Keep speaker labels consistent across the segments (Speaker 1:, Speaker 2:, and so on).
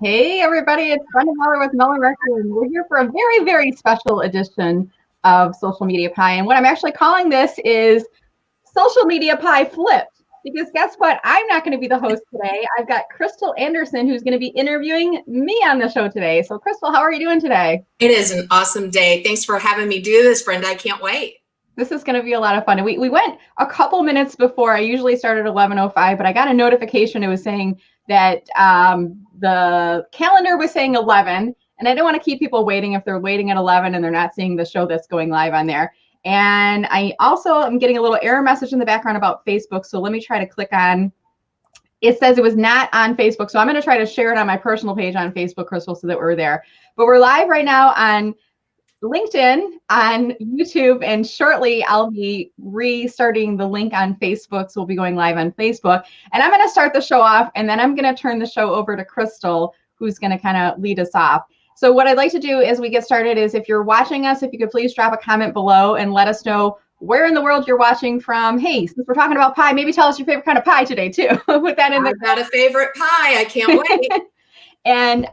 Speaker 1: Hey everybody, it's Brenda with Melon Record, and we're here for a very, very special edition of Social Media Pie. And what I'm actually calling this is Social Media Pie Flipped. Because guess what? I'm not going to be the host today. I've got Crystal Anderson who's going to be interviewing me on the show today. So Crystal, how are you doing today?
Speaker 2: It is an awesome day. Thanks for having me do this, Brenda. I can't wait.
Speaker 1: This is going to be a lot of fun. And we went a couple minutes before. I usually start at 11:05, but I got a notification. It was saying that the calendar was saying 11, and I don't want to keep people waiting if they're waiting at 11 and they're not seeing the show that's going live on there. And I also am getting a little error message in the background about Facebook. So let me try to click on. It says it was not on Facebook. So I'm going to try to share it on my personal page on Facebook, Crystal, so that we're there. But we're live right now on LinkedIn, on YouTube, and shortly I'll be restarting the link on Facebook. So we'll be going live on Facebook. And I'm going to start the show off, and then I'm going to turn the show over to Crystal, who's going to kind of lead us off. So what I'd like to do as we get started is, if you're watching us, if you could please drop a comment below and let us know where in the world you're watching from. Hey, since we're talking about pie, maybe tell us your favorite kind of pie today too. Put that in the.
Speaker 2: I've got a favorite pie. I can't wait.
Speaker 1: And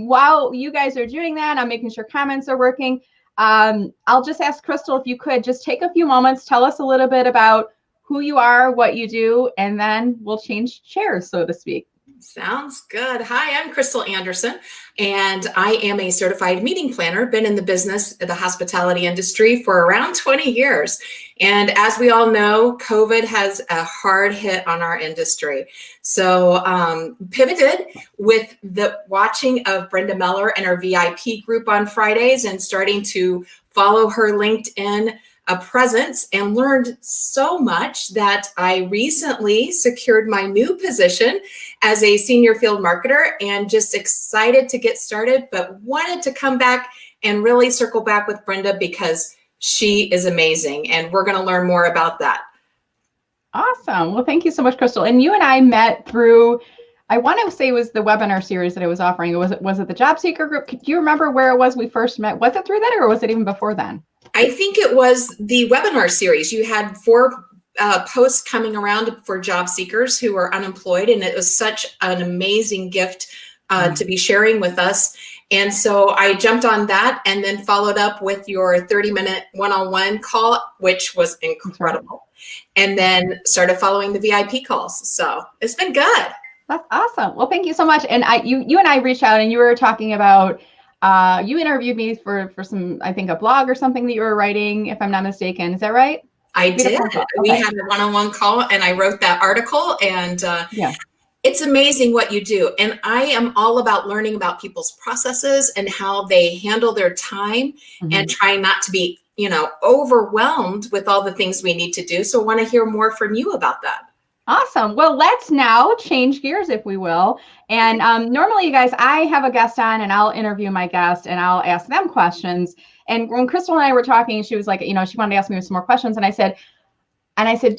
Speaker 1: while you guys are doing that, I'm making sure comments are working. I'll just ask Crystal if you could just take a few moments, tell us a little bit about who you are, what you do, and then we'll change chairs, so to speak.
Speaker 2: Sounds good. Hi, I'm Crystal Anderson, and I am a certified meeting planner. Been in the business, the hospitality industry for around 20 years. And as we all know, COVID has a hard hit on our industry. So pivoted with the watching of Brenda Meller and her VIP group on Fridays and starting to follow her LinkedIn presence, and learned so much that I recently secured my new position as a senior field marketer, and just excited to get started, but wanted to come back and really circle back with Brenda because she is amazing, and we're going to learn more about that.
Speaker 1: Awesome. Well, thank you so much, Crystal. And you and I met through, I want to say it was the webinar series that I was offering. Was it the Job Seeker group? Do you remember where it was we first met? Was it through that, or was it even before then?
Speaker 2: I think it was the webinar series. You had 4 posts coming around for job seekers who are unemployed, and it was such an amazing gift to be sharing with us. And so I jumped on that, and then followed up with your 30-minute one-on-one call, which was incredible. And then started following the VIP calls. So it's been good.
Speaker 1: That's awesome. Well, thank you so much. And you and I reached out, and you were talking about, you interviewed me for some, I think, a blog or something that you were writing, if I'm not mistaken. Is that right?
Speaker 2: I did. We had a one-on-one call, and I wrote that article, and it's amazing what you do. And I am all about learning about people's processes and how they handle their time, and trying not to be, overwhelmed with all the things we need to do. So I want to hear more from you about that.
Speaker 1: Awesome. Well, let's now change gears, if we will. And normally, you guys, I have a guest on, and I'll interview my guest, and I'll ask them questions. And when Crystal and I were talking, she was like, she wanted to ask me some more questions. And I said,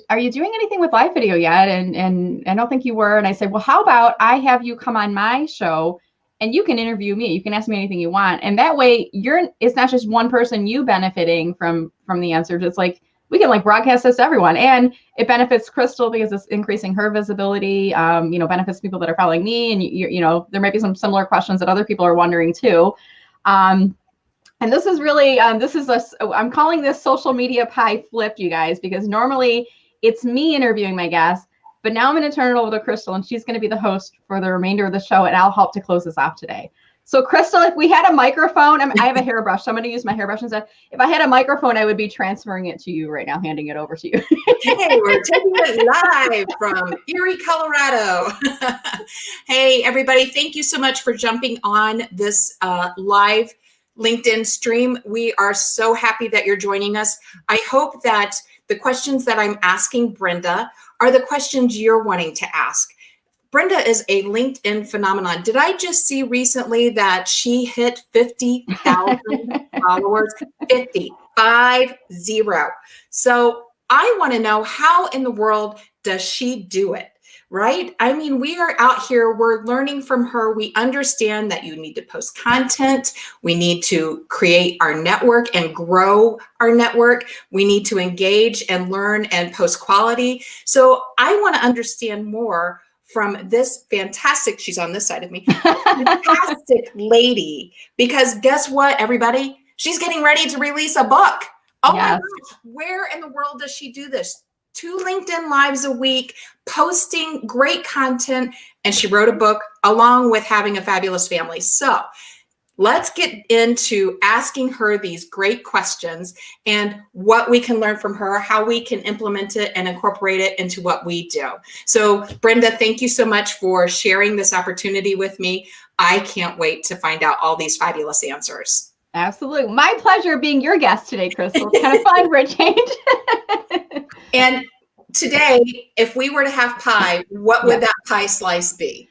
Speaker 1: are you doing anything with live video yet? And I don't think you were. And I said, well, how about I have you come on my show, and you can interview me. You can ask me anything you want. And that way, it's not just one person you benefiting from the answers. It's like, we can broadcast this to everyone, and it benefits Crystal because it's increasing her visibility, benefits people that are following me. And there might be some similar questions that other people are wondering too. And this is really, I'm calling this Social Media Pie Flipped, you guys, because normally it's me interviewing my guests, but now I'm going to turn it over to Crystal, and she's going to be the host for the remainder of the show, and I'll help to close this off today. So Crystal, if we had a microphone, I have a hairbrush, so I'm going to use my hairbrush instead. If I had a microphone, I would be transferring it to you right now, handing it over to you.
Speaker 2: Hey, we're taking it live from Erie, Colorado. Hey, everybody, thank you so much for jumping on this live LinkedIn stream. We are so happy that you're joining us. I hope that the questions that I'm asking Brenda are the questions you're wanting to ask. Brenda is a LinkedIn phenomenon. Did I just see recently that she hit 50,000 followers? 50. So I want to know, how in the world does she do it? Right? I mean, we are out here, we're learning from her. We understand that you need to post content. We need to create our network and grow our network. We need to engage and learn and post quality. So I want to understand more from this fantastic, she's on this side of me, fantastic lady, because guess what, everybody? She's getting ready to release a book. Oh my gosh, where in the world does she do this? 2 LinkedIn Lives a week, posting great content, and she wrote a book along with having a fabulous family. So let's get into asking her these great questions and what we can learn from her, how we can implement it and incorporate it into what we do. So Brenda, thank you so much for sharing this opportunity with me. I can't wait to find out all these fabulous answers.
Speaker 1: Absolutely. My pleasure being your guest today, Crystal. It's kind of fun for a change.
Speaker 2: And today, if we were to have pie, what would that pie slice be?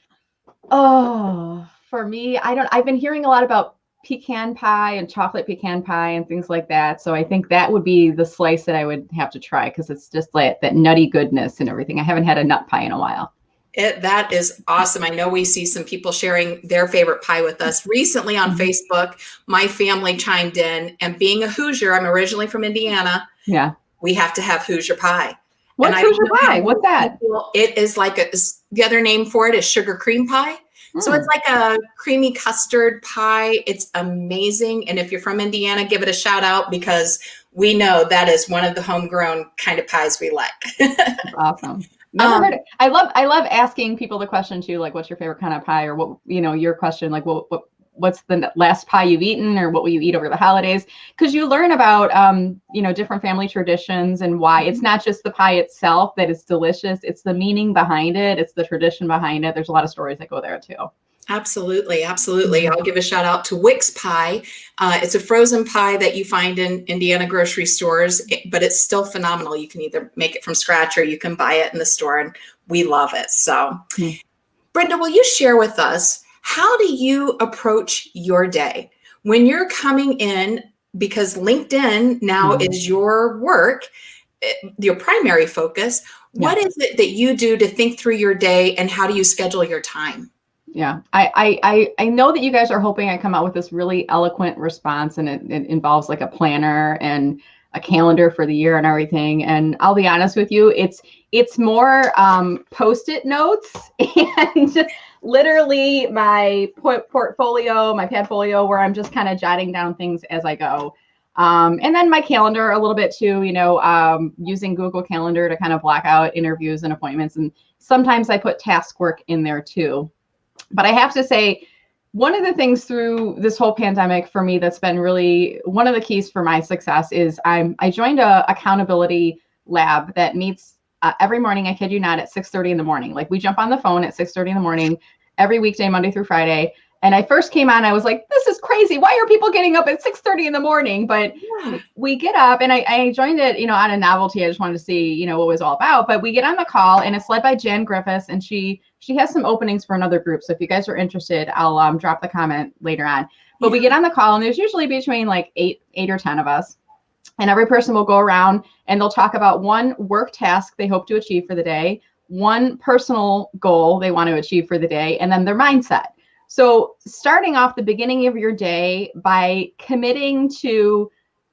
Speaker 1: Oh, for me, I've been hearing a lot about pecan pie and chocolate pecan pie and things like that. So I think that would be the slice that I would have to try, because it's just like that nutty goodness and everything. I haven't had a nut pie in a while.
Speaker 2: That is awesome. I know we see some people sharing their favorite pie with us. Recently on Facebook, my family chimed in, and being a Hoosier, I'm originally from Indiana.
Speaker 1: Yeah.
Speaker 2: We have to have Hoosier pie.
Speaker 1: What's Hoosier pie? What's that?
Speaker 2: It is like the other name for it is sugar cream pie. So it's like a creamy custard pie. It's amazing. And if you're from Indiana, give it a shout out, because we know that is one of the homegrown kind of pies we like.
Speaker 1: Awesome. Never heard it. I love asking people the question too, like, what's your favorite kind of pie, or what, your question, like, what's the last pie you've eaten, or what will you eat over the holidays? Because you learn about, different family traditions and why it's not just the pie itself that is delicious. It's the meaning behind it. It's the tradition behind it. There's a lot of stories that go there too.
Speaker 2: Absolutely. Absolutely. I'll give a shout out to Wix Pie. It's a frozen pie that you find in Indiana grocery stores, but it's still phenomenal. You can either make it from scratch or you can buy it in the store, and we love it. So Brenda, will you share with us, how do you approach your day when you're coming in? Because LinkedIn now is your work, your primary focus. What is it that you do to think through your day, and how do you schedule your time?
Speaker 1: Yeah, I know that you guys are hoping I come out with this really eloquent response, and it involves like a planner and a calendar for the year and everything. And I'll be honest with you, it's more Post-it notes and literally my portfolio, my Padfolio, where I'm just kind of jotting down things as I go. And then my calendar a little bit too, using Google Calendar to kind of block out interviews and appointments. And sometimes I put task work in there too. But I have to say, one of the things through this whole pandemic for me that's been really one of the keys for my success is I joined a accountability lab that meets every morning. I kid you not, at 6:30 in the morning. Like, we jump on the phone at 6:30 in the morning every weekday, Monday through Friday. And I first came on, I was like, this is crazy. Why are people getting up at 6:30 in the morning? But we get up, and I joined it, out of novelty. I just wanted to see, what it was all about. But we get on the call, and it's led by Jan Griffiths, and she has some openings for another group. So if you guys are interested, I'll drop the comment later on. But we get on the call, and there's usually between like eight or 10 of us. And every person will go around, and they'll talk about one work task they hope to achieve for the day, one personal goal they want to achieve for the day, and then their mindset. So starting off the beginning of your day by committing to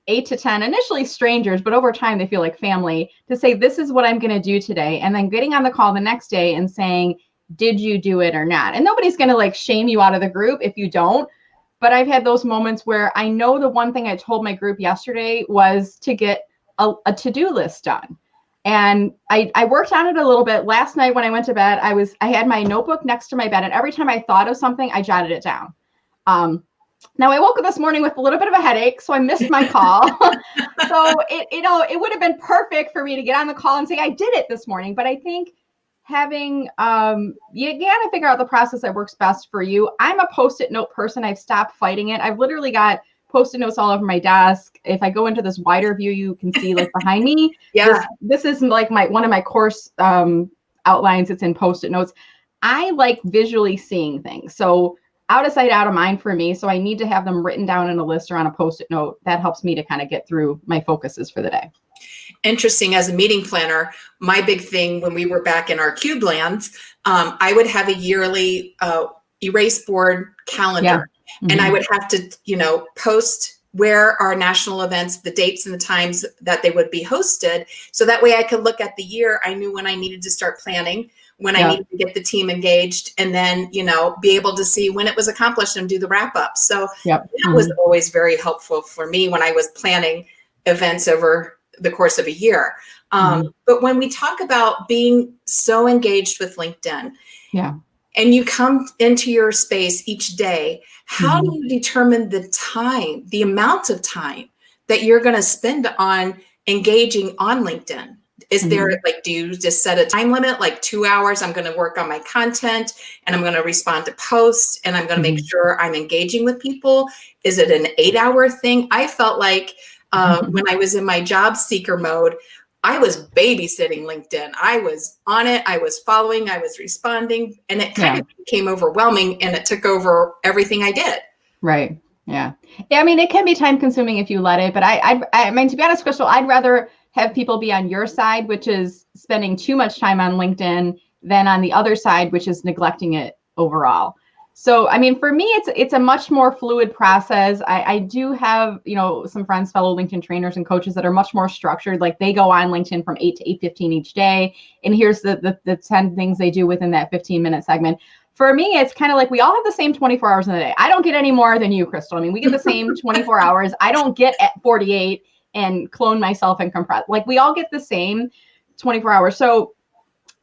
Speaker 1: 8 to 10, initially strangers, but over time they feel like family, to say, this is what I'm going to do today. And then getting on the call the next day and saying, did you do it or not? And nobody's going to like shame you out of the group if you don't. But I've had those moments where I know the one thing I told my group yesterday was to get a to-do list done. And I worked on it a little bit. Last night when I went to bed, I had my notebook next to my bed, and every time I thought of something, I jotted it down. Now I woke up this morning with a little bit of a headache, so I missed my call. So it would have been perfect for me to get on the call and say I did it this morning. But I think having you got to figure out the process that works best for you. I'm a Post-it note person. I've stopped fighting it. I've literally got Post-it notes all over my desk. If I go into this wider view, you can see like behind me.
Speaker 2: Yeah.
Speaker 1: This is like one of my course outlines. It's in Post-it notes. I like visually seeing things. So out of sight, out of mind for me. So I need to have them written down in a list or on a Post-it note. That helps me to kind of get through my focuses for the day.
Speaker 2: Interesting. As a meeting planner, my big thing when we were back in our cube lands, I would have a yearly erase board calendar. Yeah. And I would have to, post where our national events, the dates and the times that they would be hosted. So that way I could look at the year. I knew when I needed to start planning, when I needed to get the team engaged, and then, be able to see when it was accomplished and do the wrap up. So that was always very helpful for me when I was planning events over the course of a year. But when we talk about being so engaged with LinkedIn, and you come into your space each day, how do you determine the time, the amount of time that you're going to spend on engaging on LinkedIn? Is there do you just set a time limit, like 2 hours? I'm going to work on my content and I'm going to respond to posts and I'm going to make sure I'm engaging with people. Is it an 8-hour thing? I felt like when I was in my job seeker mode, I was babysitting LinkedIn. I was on it. I was following. I was responding. And it kind of became overwhelming and it took over everything I did.
Speaker 1: Right. Yeah. Yeah. I mean, it can be time consuming if you let it. But I mean, to be honest, Crystal, I'd rather have people be on your side, which is spending too much time on LinkedIn, than on the other side, which is neglecting it overall. So, I mean, for me, it's a much more fluid process. I do have, some friends, fellow LinkedIn trainers and coaches that are much more structured. Like they go on LinkedIn from 8 to 8:15 each day. And here's the 10 things they do within that 15-minute segment. For me, it's kind of like we all have the same 24 hours in the day. I don't get any more than you, Crystal. I mean, we get the same 24 hours. I don't get at 48 and clone myself and compress. Like we all get the same 24 hours. So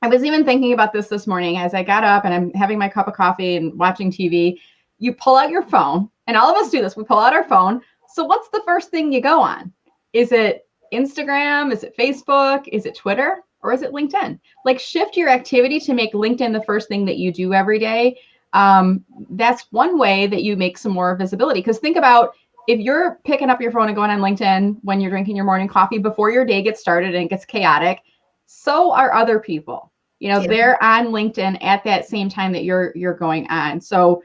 Speaker 1: I was even thinking about this morning as I got up and I'm having my cup of coffee and watching TV. You pull out your phone, and all of us do this. We pull out our phone. So what's the first thing you go on? Is it Instagram? Is it Facebook? Is it Twitter? Or is it LinkedIn? Like shift your activity to make LinkedIn the first thing that you do every day. That's one way that you make some more visibility. Because think about if you're picking up your phone and going on LinkedIn when you're drinking your morning coffee before your day gets started and it gets chaotic, so are other people. They're on LinkedIn at that same time that you're going on. So,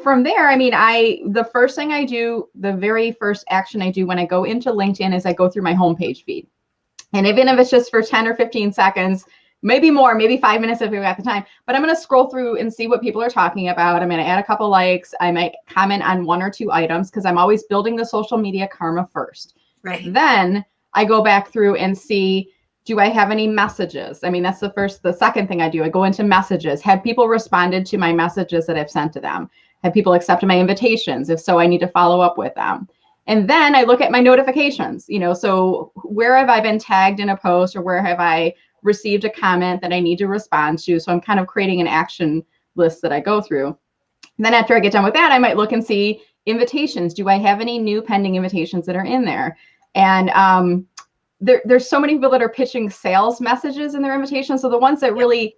Speaker 1: from there, I mean, the first thing I do, the very first action I do when I go into LinkedIn is I go through my homepage feed. And even if it's just for 10 or 15 seconds, maybe more, maybe 5 minutes if we got the time, but I'm going to scroll through and see what people are talking about. I'm going to add a couple likes. I might comment on 1 or 2 items because I'm always building the social media karma first.
Speaker 2: Right.
Speaker 1: Then I go back through and see, do I have any messages? I mean, that's the second thing I do. I go into messages. Have people responded to my messages that I've sent to them? Have people accepted my invitations? If so, I need to follow up with them. And then I look at my notifications, so where have I been tagged in a post or where have I received a comment that I need to respond to? So I'm kind of creating an action list that I go through. And then after I get done with that, I might look and see invitations. Do I have any new pending invitations that are in there? And there's so many people that are pitching sales messages in their invitations. So the ones that really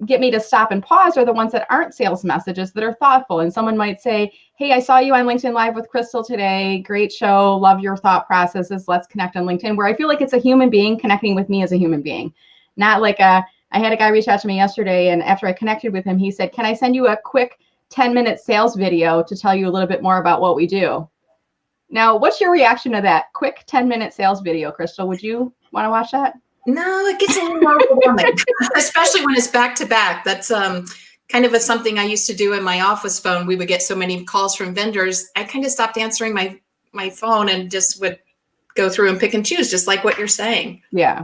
Speaker 1: get me to stop and pause are the ones that aren't sales messages that are thoughtful. And someone might say, hey, I saw you on LinkedIn Live with Crystal today. Great show. Love your thought processes. Let's connect on LinkedIn, where I feel like it's a human being connecting with me as a human being. Not like I had a guy reach out to me yesterday, and after I connected with him, he said, can I send you a quick 10-minute sales video to tell you a little bit more about what we do? Now, what's your reaction to that quick 10-minute sales video, Crystal? Would you want to watch that?
Speaker 2: No, it gets a little overwhelming, especially when it's back to back. That's kind of something I used to do in my office phone. We would get so many calls from vendors. I kind of stopped answering my phone and just would go through and pick and choose, just like what you're saying.
Speaker 1: Yeah.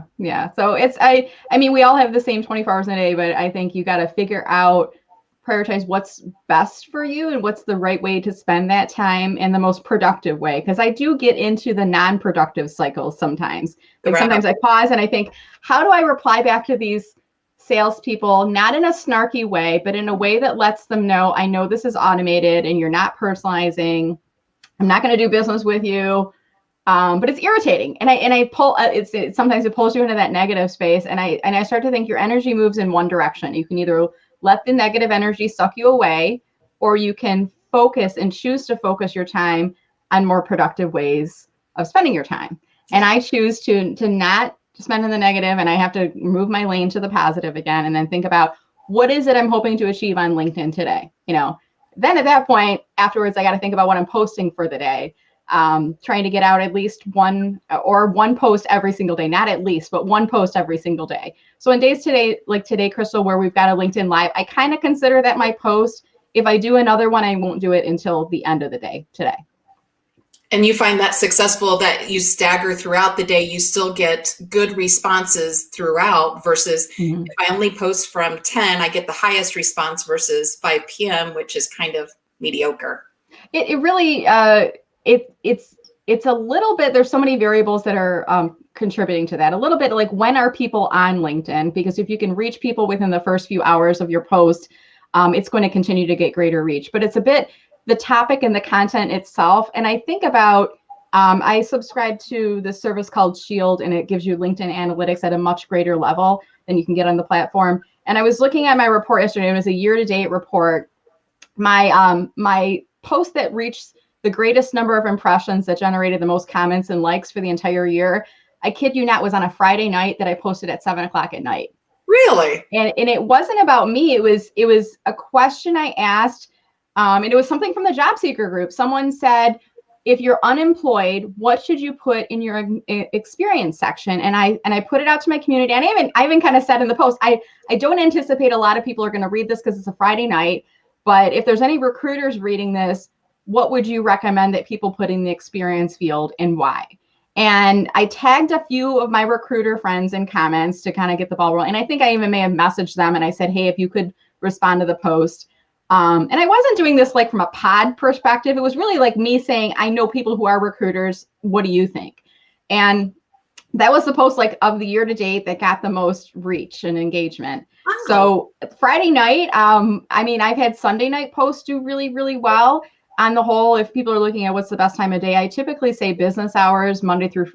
Speaker 1: So I mean, we all have the same 24 hours in a day, but I think you got to figure out, prioritize what's best for you and what's the right way to spend that time in the most productive way. Because I do get into the non-productive cycles sometimes. Like sometimes I pause and I think, how do I reply back to these salespeople, not in a snarky way, but in a way that lets them know, I know this is automated and you're not personalizing. I'm not going to do business with you. But it's irritating. And I pull, sometimes it pulls you into that negative space. And I start to think your energy moves in one direction. You can either let the negative energy suck you away, or you can focus and choose to focus your time on more productive ways of spending your time. And I choose to not spend in the negative, and I have to move my lane to the positive again, and then think about, what is it I'm hoping to achieve on LinkedIn today? Then at that point, afterwards, I got to think about what I'm posting for the day. Trying to get out at least one post every single day, not at least, but one post every single day. So in days today, like today, Crystal, where we've got a LinkedIn Live, I kind of consider that my post. If I do another one, I won't do it until the end of the day today.
Speaker 2: And you find that successful, that you stagger throughout the day, you still get good responses throughout versus
Speaker 1: Mhm.
Speaker 2: if I only post from 10, I get the highest response versus 5 p.m., which is kind of mediocre.
Speaker 1: It really it's a little bit, there's so many variables that are contributing to that. A little bit like, when are people on LinkedIn? Because if you can reach people within the first few hours of your post, it's going to continue to get greater reach. But it's a bit the topic and the content itself. And I think about, I subscribe to this service called Shield, and it gives you LinkedIn analytics at a much greater level than you can get on the platform. And I was looking at my report yesterday. It was a year-to-date report. My post that reached the greatest number of impressions, that generated the most comments and likes for the entire year, I kid you not, was on a Friday night that I posted at 7 o'clock at night.
Speaker 2: Really?
Speaker 1: And it wasn't about me. It was a question I asked, and it was something from the job seeker group. Someone said, if you're unemployed, what should you put in your experience section? And I put it out to my community. And I even kind of said in the post, I don't anticipate a lot of people are going to read this because it's a Friday night. But if there's any recruiters reading this, what would you recommend that people put in the experience field, and why? And I tagged a few of my recruiter friends in comments to kind of get the ball rolling. And I think I even may have messaged them and I said, hey, if you could respond to the post. And I wasn't doing this like from a pod perspective. It was really like me saying, I know people who are recruiters. What do you think? And that was the post like of the year to date that got the most reach and engagement.
Speaker 2: Wow.
Speaker 1: So Friday night, I've had Sunday night posts do really, really well. On the whole, if people are looking at what's the best time of day, I typically say business hours, Monday through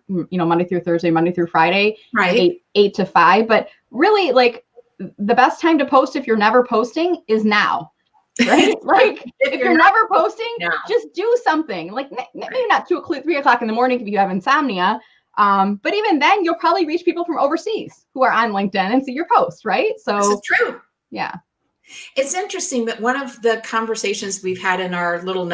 Speaker 1: Thursday, Monday through Friday,
Speaker 2: Right.
Speaker 1: 8 to 5. But really, like, the best time to post if you're never posting is now, right? Like, if you're never posting, just do something. Like, maybe not 3 o'clock in the morning if you have insomnia. But even then, you'll probably reach people from overseas who are on LinkedIn and see your post, right? So
Speaker 2: this is true.
Speaker 1: Yeah.
Speaker 2: It's interesting that one of the conversations we've had in our little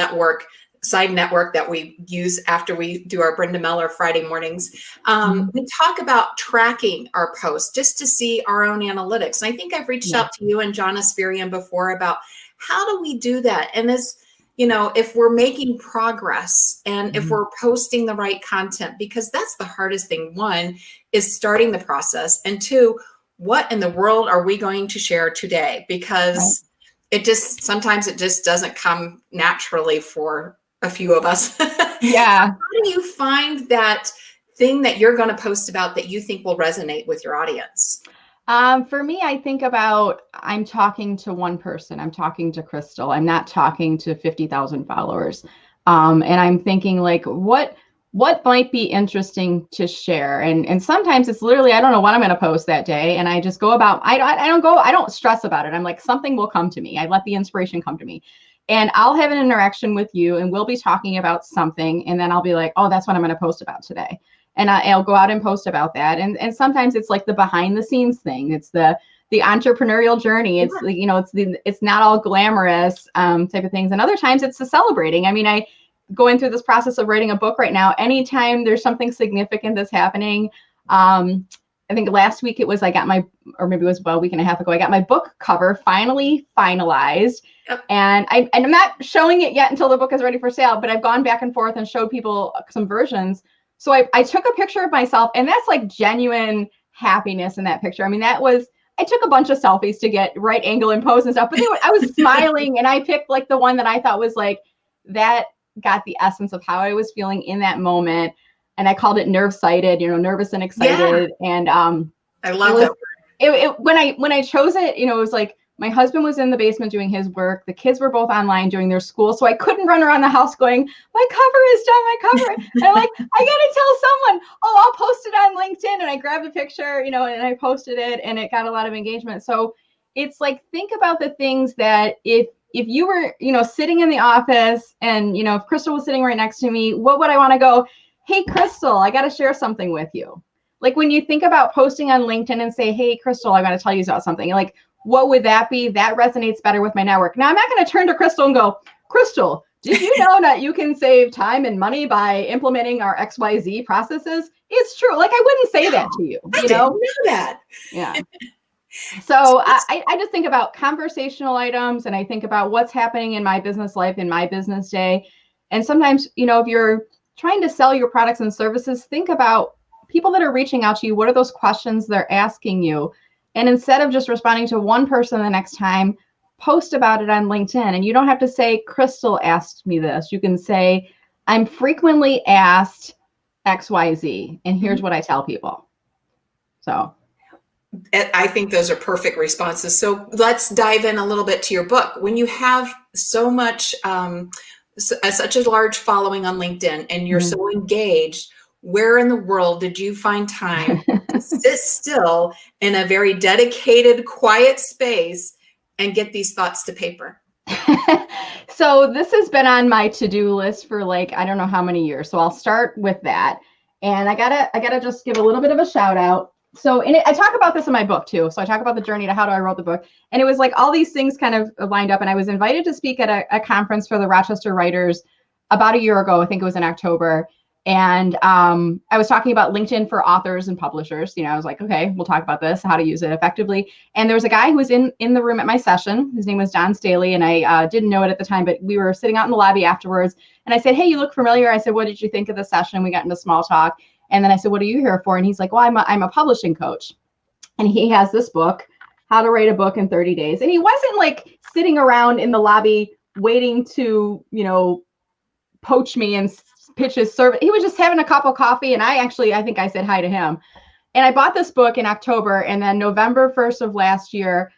Speaker 2: side network that we use after we do our Brenda Meller Friday mornings, we talk about tracking our posts just to see our own analytics. And I think I've reached out to you and John Aspirian before about how do we do that? And this, if we're making progress and if we're posting the right content, because that's the hardest thing. One is starting the process, and two, what in the world are we going to share today? Because sometimes it just doesn't come naturally for a few of us.
Speaker 1: Yeah.
Speaker 2: How do you find that thing that you're going to post about that you think will resonate with your audience?
Speaker 1: For me, I think about, I'm talking to one person. I'm talking to Crystal. I'm not talking to 50,000 followers. And I'm thinking, like, what might be interesting to share? And sometimes it's literally, I don't know what I'm going to post that day. And I just go about, I don't stress about it. I'm like, something will come to me. I let the inspiration come to me. And I'll have an interaction with you and we'll be talking about something. And then I'll be like, oh, that's what I'm going to post about today. And I'll go out and post about that. And sometimes it's like the behind the scenes thing. It's the entrepreneurial journey. It's it's not all glamorous type of things. And other times it's the celebrating. I mean, I going through this process of writing a book right now. Anytime there's something significant that's happening, I think last week it was, or maybe it was about a week and a half ago, I got my book cover finally finalized. Yep. And I'm not showing it yet until the book is ready for sale, but I've gone back and forth and showed people some versions. So I took a picture of myself, and that's like genuine happiness in that picture. I mean, I took a bunch of selfies to get right angle and pose and stuff, but I was smiling, and I picked like the one that I thought was like, that got the essence of how I was feeling in that moment. And I called it nerve sighted, nervous and excited. Yeah. And
Speaker 2: I love that.
Speaker 1: When I chose it, it was like, my husband was in the basement doing his work. The kids were both online doing their school. So I couldn't run around the house going, my cover is done, my cover. And I'm like, I got to tell someone, oh, I'll post it on LinkedIn. And I grabbed a picture, and I posted it, and it got a lot of engagement. So it's like, think about the things that if you were, sitting in the office and, if Crystal was sitting right next to me, what would I want to go, hey, Crystal, I got to share something with you. Like when you think about posting on LinkedIn and say, hey, Crystal, I got to tell you about something, like, what would that be? That resonates better with my network. Now, I'm not going to turn to Crystal and go, Crystal, did you know that you can save time and money by implementing our XYZ processes? It's true. Like, I wouldn't say that to you.
Speaker 2: I didn't know that.
Speaker 1: Yeah. So I just think about conversational items, and I think about what's happening in my business life, in my business day. And sometimes, if you're trying to sell your products and services, think about people that are reaching out to you. What are those questions they're asking you? And instead of just responding to one person the next time, post about it on LinkedIn. And you don't have to say, Crystal asked me this. You can say, I'm frequently asked XYZ, and here's what I tell people. So
Speaker 2: I think those are perfect responses. So let's dive in a little bit to your book. When you have so much, such a large following on LinkedIn, and you're so engaged, where in the world did you find time to sit still in a very dedicated, quiet space and get these thoughts to paper?
Speaker 1: So this has been on my to-do list for like, I don't know how many years. So I'll start with that. And I gotta just give a little bit of a shout out. So I talk about this in my book too. So I talk about the journey to how I wrote the book. And it was like all these things kind of lined up. And I was invited to speak at a conference for the Rochester writers about a year ago. I think it was in October. And I was talking about LinkedIn for authors and publishers. I was like, okay, we'll talk about this, how to use it effectively. And there was a guy who was in the room at my session. His name was Don Staley. And I didn't know it at the time, but we were sitting out in the lobby afterwards. And I said, hey, you look familiar. I said, what did you think of the session? We got into small talk. And then I said, what are you here for? And he's like, well, I'm a publishing coach. And he has this book, How to Write a Book in 30 Days. And he wasn't like sitting around in the lobby waiting to, poach me and pitch his service. He was just having a cup of coffee. And I think I said hi to him. And I bought this book in October. And then November 1st of last year,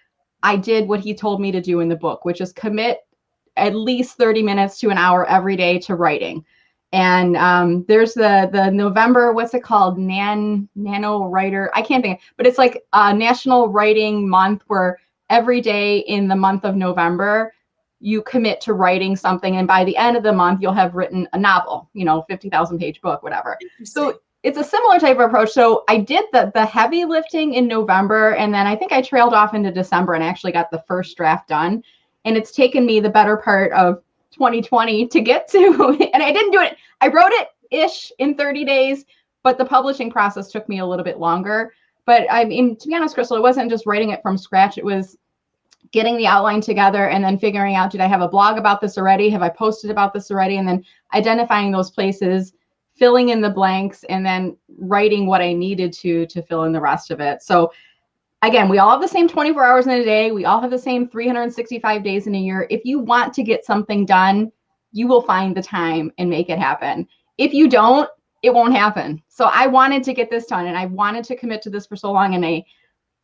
Speaker 1: I did what he told me to do in the book, which is commit at least 30 minutes to an hour every day to writing. And there's the November, what's it called? Nano Writer. I can't think, but it's like a National Writing Month where every day in the month of November, you commit to writing something. And by the end of the month, you'll have written a novel, 50,000 page book, whatever. So it's a similar type of approach. So I did the heavy lifting in November. And then I think I trailed off into December and actually got the first draft done. And it's taken me the better part of 2020 to get to, and I didn't do it. I wrote it ish in 30 days, but the publishing process took me a little bit longer. But I mean, to be honest, Crystal, it wasn't just writing it from scratch. It was getting the outline together and then figuring out, did I have a blog about this already? Have I posted about this already? And then identifying those places, filling in the blanks, and then writing what I needed to fill in the rest of it. So again, we all have the same 24 hours in a day. We all have the same 365 days in a year. If you want to get something done, you will find the time and make it happen. If you don't, it won't happen. So I wanted to get this done and I wanted to commit to this for so long. And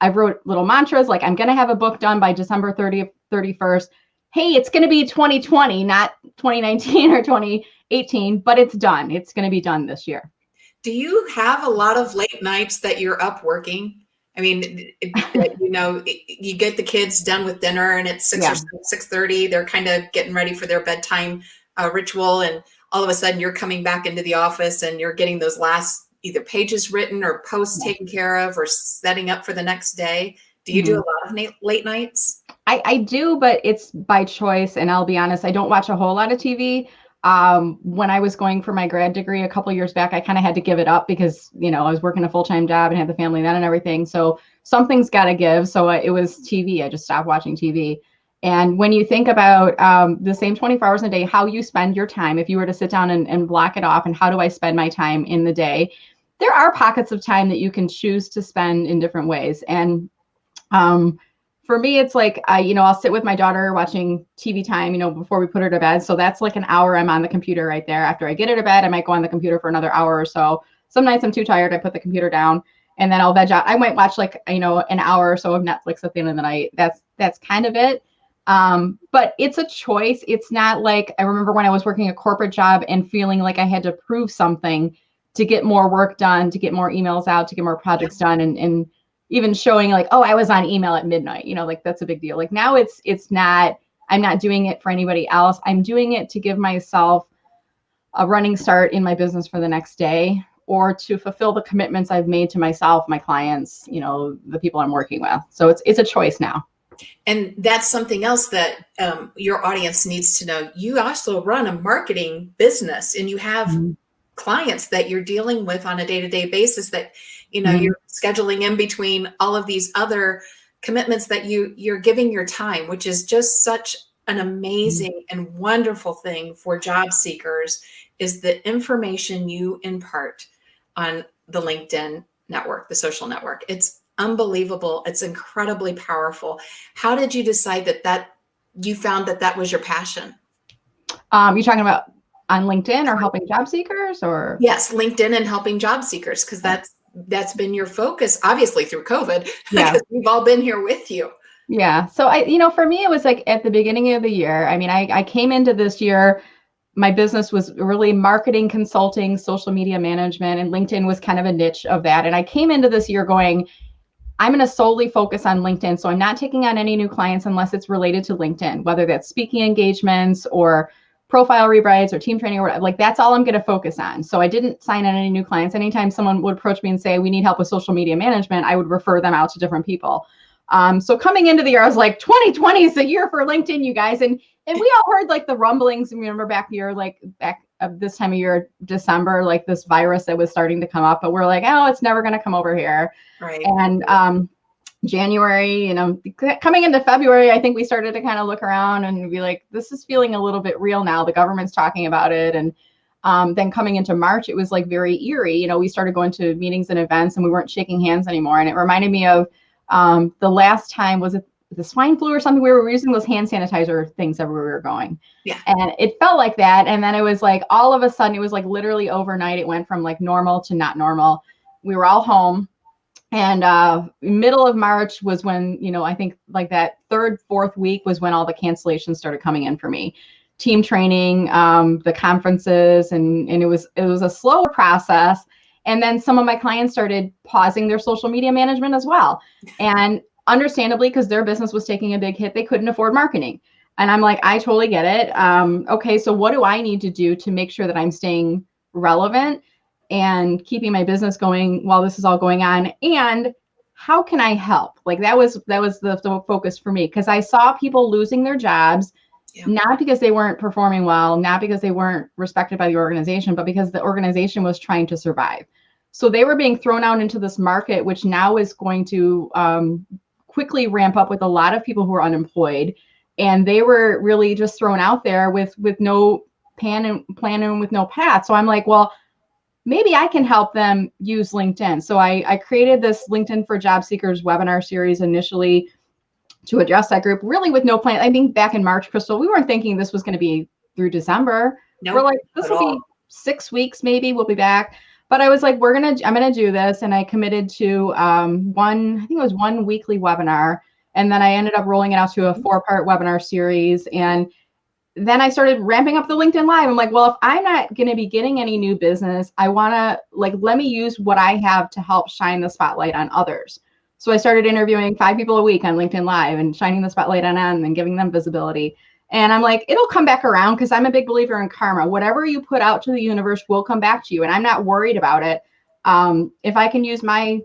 Speaker 1: I wrote little mantras like, I'm going to have a book done by December 30th, 31st. Hey, it's going to be 2020, not 2019 or 2018, but it's done. It's going to be done this year.
Speaker 2: Do you have a lot of late nights that you're up working? I mean, you get the kids done with dinner and it's 6 or 6:30. They're kind of getting ready for their bedtime ritual. And all of a sudden you're coming back into the office and you're getting those last either pages written or posts taken care of or setting up for the next day. Do you do a lot of late nights? I do, but it's by choice. And I'll be honest, I don't watch a whole lot of TV. When I was going for my grad degree a couple of years back, I kind of had to give it up because, I was working a full-time job and had the family then and everything. So something's got to give. So it was TV. I just stopped watching TV. And when you think about the same 24 hours in a day, how you spend your time, if you were to sit down and block it off and how do I spend my time in the day, there are pockets of time that you can choose to spend in different ways. And for me, it's like, I'll sit with my daughter watching TV time, before we put her to bed. So that's like an hour I'm on the computer right there. After I get her to bed, I might go on the computer for another hour or so. Some nights I'm too tired. I put the computer down and then I'll veg out. I might watch an hour or so of Netflix at the end of the night. That's kind of it. But it's a choice. It's not like, I remember when I was working a corporate job and feeling like I had to prove something to get more work done, to get more emails out, to get more projects done. And even showing like, oh, I was on email at midnight, that's a big deal. Like now it's not, I'm not doing it for anybody else. I'm doing it to give myself a running start in my business for the next day or to fulfill the commitments I've made to myself, my clients, the people I'm working with. So it's a choice now. And that's something else that your audience needs to know. You also run a marketing business and you have clients that you're dealing with on a day-to-day basis that, you're scheduling in between all of these other commitments that you're giving your time, which is just such an amazing and wonderful thing for job seekers, is the information you impart on the LinkedIn network, the social network. It's unbelievable. It's incredibly powerful. How did you decide that you found that was your passion?
Speaker 1: You're talking about on LinkedIn or helping job seekers, or?
Speaker 2: Yes, LinkedIn and helping job seekers, because that's been your focus, obviously through COVID,
Speaker 1: Yeah.
Speaker 2: because we've all been here with you.
Speaker 1: Yeah. So for me, it was like at the beginning of the year. I mean, I came into this year, my business was really marketing, consulting, social media management, and LinkedIn was kind of a niche of that. And I came into this year going, I'm going to solely focus on LinkedIn. So I'm not taking on any new clients unless it's related to LinkedIn, whether that's speaking engagements or profile rewrites or team training or whatever. Like, that's all I'm going to focus on. So I didn't sign on any new clients. Anytime someone would approach me and say, we need help with social media management, I would refer them out to different people. So coming into the year, I was like, 2020 is the year for LinkedIn, you guys. And we all heard like the rumblings. And remember back this time of year, December, like this virus that was starting to come up, but we're like, oh, it's never going to come over here.
Speaker 2: Right.
Speaker 1: And January, coming into February, I think we started to kind of look around and be like, this is feeling a little bit real now. The government's talking about it. And then coming into March, it was like very eerie. We started going to meetings and events and we weren't shaking hands anymore. And it reminded me of the last time, was it the swine flu or something? We were using those hand sanitizer things everywhere we were going.
Speaker 2: Yeah. And
Speaker 1: it felt like that. And then it was like, all of a sudden, it was like literally overnight, it went from like normal to not normal. We were all home. And middle of March was when, I think like that third, fourth week was when all the cancellations started coming in for me. Team training, the conferences, and it was a slow process. And then some of my clients started pausing their social media management as well. And understandably, because their business was taking a big hit, they couldn't afford marketing. And I'm like, I totally get it. Okay, so what do I need to do to make sure that I'm staying relevant and keeping my business going while this is all going on? And how can I help? Like that was the focus for me, because I saw people losing their jobs, not because they weren't performing well, not because they weren't respected by the organization, but because the organization was trying to survive. So they were being thrown out into this market, which now is going to quickly ramp up with a lot of people who are unemployed. And they were really just thrown out there with no plan and with no path. So I'm like, well, maybe I can help them use LinkedIn. So I created this LinkedIn for Job Seekers webinar series initially to address that group, really with no plan. I think back in March, Crystal, we weren't thinking this was going to be through December. We're like, this will be 6 weeks, maybe we'll be back. But I was like, I'm going to do this. And I committed to one weekly webinar. And then I ended up rolling it out to a 4-part webinar series. And then I started ramping up the LinkedIn Live. I'm like, well, if I'm not going to be getting any new business, I want to let me use what I have to help shine the spotlight on others. So I started interviewing 5 people a week on LinkedIn Live and shining the spotlight on them and giving them visibility. And I'm like, it'll come back around, because I'm a big believer in karma. Whatever you put out to the universe will come back to you. And I'm not worried about it. If I can use my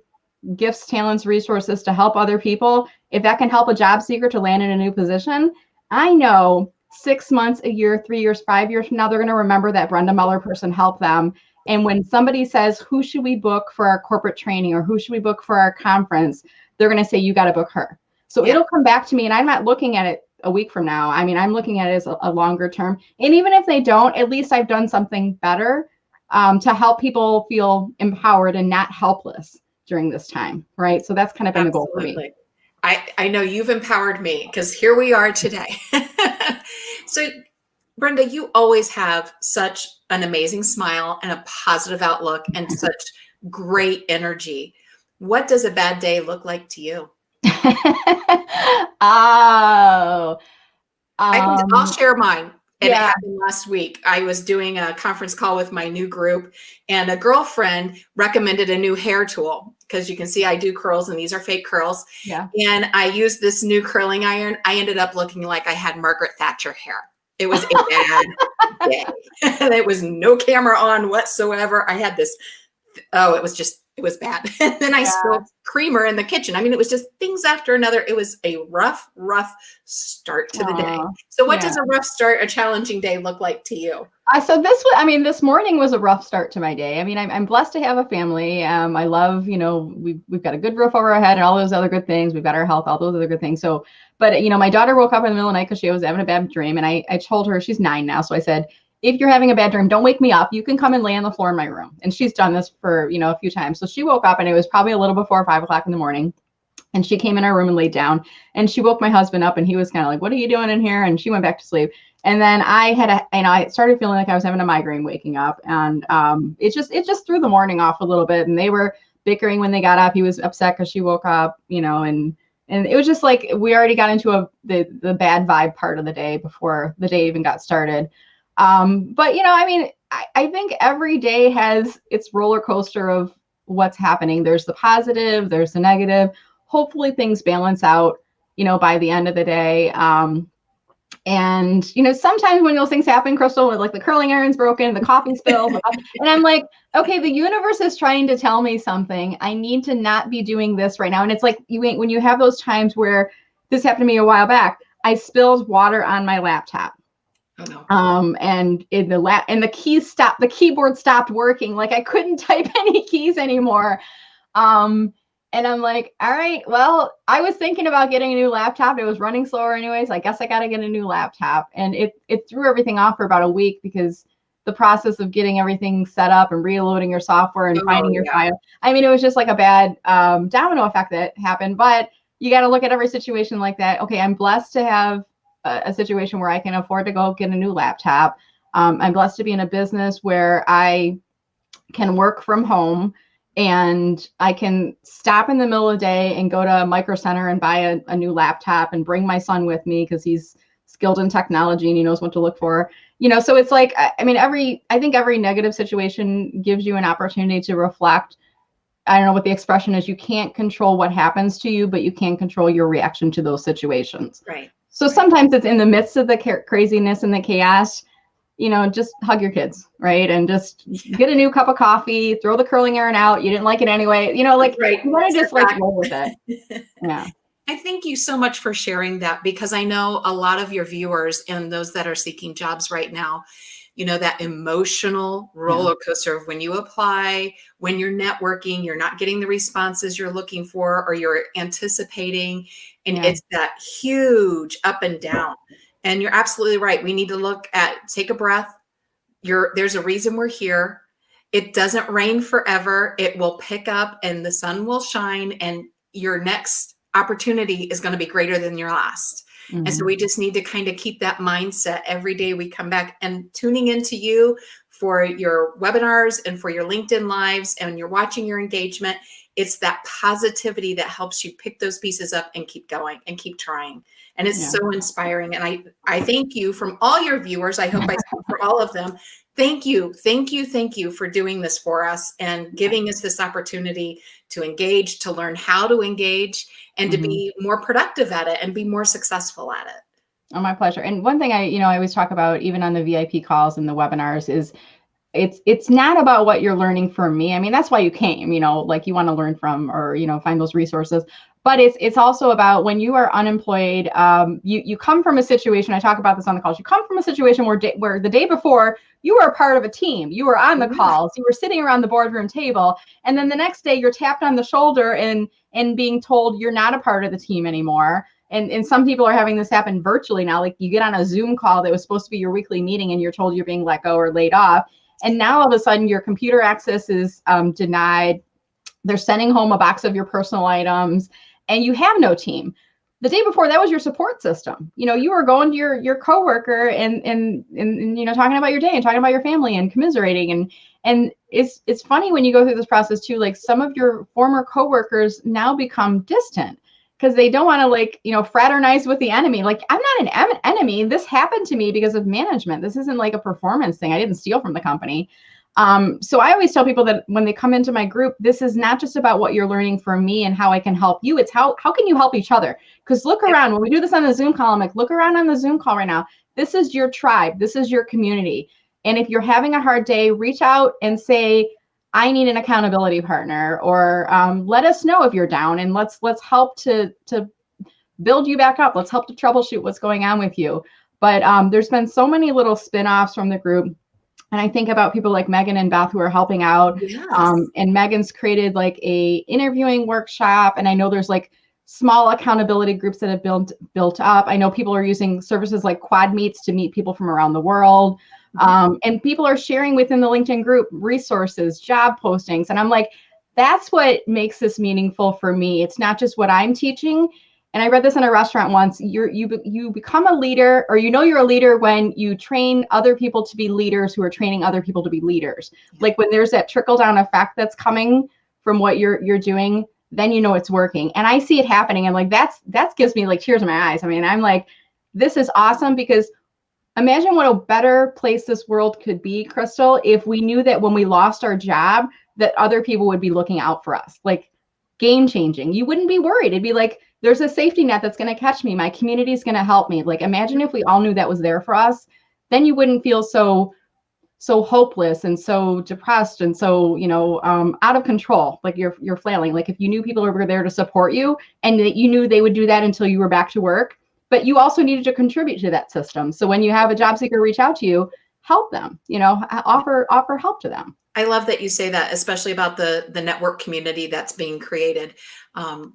Speaker 1: gifts, talents, resources to help other people, if that can help a job seeker to land in a new position, I know 6 months, a year, 3 years, 5 years from now, they're going to remember that Brenda Muller person helped them. And when somebody says, who should we book for our corporate training, or who should we book for our conference, they're going to say, you got to book her. So it'll come back to me. And I'm not looking at it a week from now. I mean, I'm looking at it as a longer term. And even if they don't, at least I've done something better to help people feel empowered and not helpless during this time. Right. So that's kind of been the goal for me.
Speaker 2: I know you've empowered me, because here we are today. So Brenda, you always have such an amazing smile and a positive outlook and such great energy. What does a bad day look like to you?
Speaker 1: I'll
Speaker 2: share mine. And it happened last week. I was doing a conference call with my new group, and a girlfriend recommended a new hair tool, because you can see I do curls, and these are fake curls.
Speaker 1: Yeah.
Speaker 2: And I used this new curling iron. I ended up looking like I had Margaret Thatcher hair. It was a bad day. There was no camera on whatsoever. I had this, it was bad. And then I spilled creamer in the kitchen. I mean, it was just things after another. It was a rough start to the day. So what does a rough start, a challenging day look like to you?
Speaker 1: So this morning was a rough start to my day. I mean, I'm blessed to have a family. I love, we've got a good roof over our head and all those other good things. We've got our health, all those other good things. So, but my daughter woke up in the middle of the night because she was having a bad dream. And I told her, she's 9 now. So I said, if you're having a bad dream, don't wake me up. You can come and lay on the floor in my room. And she's done this for, a few times. So she woke up and it was probably a little before 5 o'clock in the morning. And she came in our room and laid down, and she woke my husband up, and he was kind of like, what are you doing in here? And she went back to sleep. And then I started feeling like I was having a migraine waking up, and it just threw the morning off a little bit. And they were bickering when they got up. He was upset because she woke up, and it was just like we already got into the bad vibe part of the day before the day even got started. But I think every day has its roller coaster of what's happening. There's the positive, there's the negative. Hopefully things balance out, by the end of the day. And sometimes when those things happen, Crystal, with like the curling iron's broken, the coffee spills, and I'm like, okay, the universe is trying to tell me something. I need to not be doing this right now. And it's like when you have those times where this happened to me a while back, I spilled water on my laptop.
Speaker 2: Oh, no.
Speaker 1: And the keys stopped, the keyboard stopped working. Like I couldn't type any keys anymore. And I'm like, all right, well, I was thinking about getting a new laptop. It was running slower anyways. I guess I got to get a new laptop. And it threw everything off for about a week because the process of getting everything set up and reloading your software and finding your file. I mean, it was just like a bad domino effect that happened. But you got to look at every situation like that. Okay, I'm blessed to have a situation where I can afford to go get a new laptop. I'm blessed to be in a business where I can work from home. And I can stop in the middle of the day and go to Micro Center and buy a new laptop and bring my son with me because he's skilled in technology and he knows what to look for. So it's like, I think every negative situation gives you an opportunity to reflect. I don't know what the expression is. You can't control what happens to you, but you can control your reaction to those situations.
Speaker 2: Right.
Speaker 1: So sometimes it's in the midst of the craziness and the chaos. Just hug your kids, right? And just get a new cup of coffee, throw the curling iron out. You didn't like it anyway.
Speaker 2: Right.
Speaker 1: You want to just roll with it. Yeah.
Speaker 2: I thank you so much for sharing that, because I know a lot of your viewers and those that are seeking jobs right now, that emotional roller coaster of when you apply, when you're networking, you're not getting the responses you're looking for, or you're anticipating. And it's that huge up and down. And you're absolutely right. We need to take a breath. There's a reason we're here. It doesn't rain forever. It will pick up and the sun will shine, and your next opportunity is going to be greater than your last. Mm-hmm. And so we just need to kind of keep that mindset every day we come back, and tuning into you for your webinars and for your LinkedIn lives, and you're watching your engagement. It's that positivity that helps you pick those pieces up and keep going and keep trying. And it's so inspiring. And I thank you from all your viewers. I hope I speak for all of them. Thank you. Thank you. Thank you for doing this for us and giving us this opportunity to engage, to learn how to engage, and to be more productive at it and be more successful at it.
Speaker 1: Oh, my pleasure. And one thing I always talk about, even on the VIP calls and the webinars, is it's not about what you're learning from me. I mean, that's why you came, like you want to learn from, or, find those resources. But it's also about when you are unemployed, you come from a situation. I talk about this on the calls. You come from a situation where the day before you were a part of a team. You were on the calls. You were sitting around the boardroom table, and then the next day you're tapped on the shoulder and being told you're not a part of the team anymore. And some people are having this happen virtually now. Like you get on a Zoom call that was supposed to be your weekly meeting, and you're told you're being let go or laid off. And now all of a sudden your computer access is denied. They're sending home a box of your personal items, and you have no team. The day before, that was your support system. You were going to your coworker and talking about your day and talking about your family and commiserating. And it's funny when you go through this process too, like some of your former coworkers now become distant because they don't want to fraternize with the enemy. Like, I'm not an enemy. This happened to me because of management. This isn't like a performance thing. I didn't steal from the company. So I always tell people that when they come into my group, this is not just about what you're learning from me and how I can help you. It's how can you help each other? Because look around, when we do this on the Zoom call, I'm like, look around on the Zoom call right now. This is your tribe. This is your community. And if you're having a hard day, reach out and say, I need an accountability partner, or let us know if you're down, and let's help to build you back up. Let's help to troubleshoot what's going on with you. But there's been so many little spin-offs from the group. And I think about people like Megan and Beth who are helping out. Yes. And Megan's created like a interviewing workshop. And I know there's like small accountability groups that have built up. I know people are using services like Quad Meets to meet people from around the world. And people are sharing within the LinkedIn group resources, job postings. And I'm like, that's what makes this meaningful for me. It's not just what I'm teaching. And I read this in a restaurant once. You become a leader, or you're a leader when you train other people to be leaders who are training other people to be leaders. Like when there's that trickle down effect that's coming from what you're doing, then you know it's working. And I see it happening. And like that gives me like tears in my eyes. I mean, I'm like, this is awesome, because imagine what a better place this world could be, Crystal, if we knew that when we lost our job, that other people would be looking out for us. Like game changing. You wouldn't be worried. It'd be like, there's a safety net that's going to catch me. My community is going to help me. Like imagine if we all knew that was there for us, then you wouldn't feel so hopeless and so depressed and so, out of control. Like you're flailing. Like if you knew people were there to support you and that you knew they would do that until you were back to work, but you also needed to contribute to that system. So when you have a job seeker reach out to you, help them, offer help to them.
Speaker 2: I love that you say that, especially about the network community that's being created.